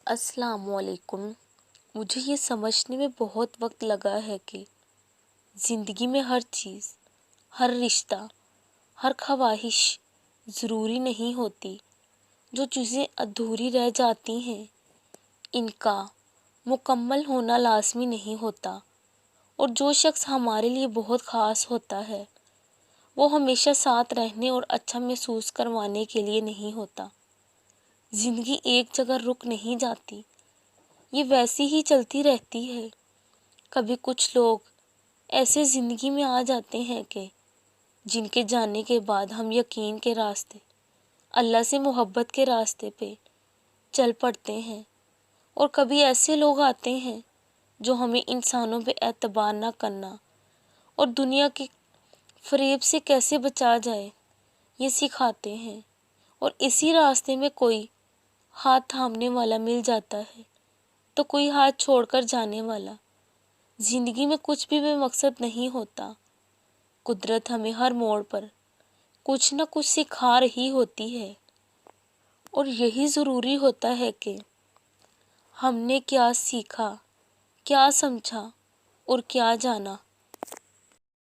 السلام علیکم۔ مجھے یہ سمجھنے میں بہت وقت لگا ہے کہ زندگی میں ہر چیز، ہر رشتہ، ہر خواہش ضروری نہیں ہوتی۔ جو چیزیں ادھوری رہ جاتی ہیں ان کا مکمل ہونا لازمی نہیں ہوتا، اور جو شخص ہمارے لیے بہت خاص ہوتا ہے وہ ہمیشہ ساتھ رہنے اور اچھا محسوس کروانے کے لیے نہیں ہوتا۔ زندگی ایک جگہ رک نہیں جاتی، یہ ویسی ہی چلتی رہتی ہے۔ کبھی کچھ لوگ ایسے زندگی میں آ جاتے ہیں کہ جن کے جانے کے بعد ہم یقین کے راستے، اللہ سے محبت کے راستے پہ چل پڑتے ہیں، اور کبھی ایسے لوگ آتے ہیں جو ہمیں انسانوں پہ اعتبار نہ کرنا اور دنیا کے فریب سے کیسے بچا جائے یہ سکھاتے ہیں، اور اسی راستے میں کوئی ہاتھ تھامنے والا مل جاتا ہے تو کوئی ہاتھ چھوڑ کر جانے والا۔ زندگی میں کچھ بھی بے مقصد نہیں ہوتا، قدرت ہمیں ہر موڑ پر کچھ نہ کچھ سکھا رہی ہوتی ہے، اور یہی ضروری ہوتا ہے کہ ہم نے کیا سیکھا، کیا سمجھا اور کیا جانا۔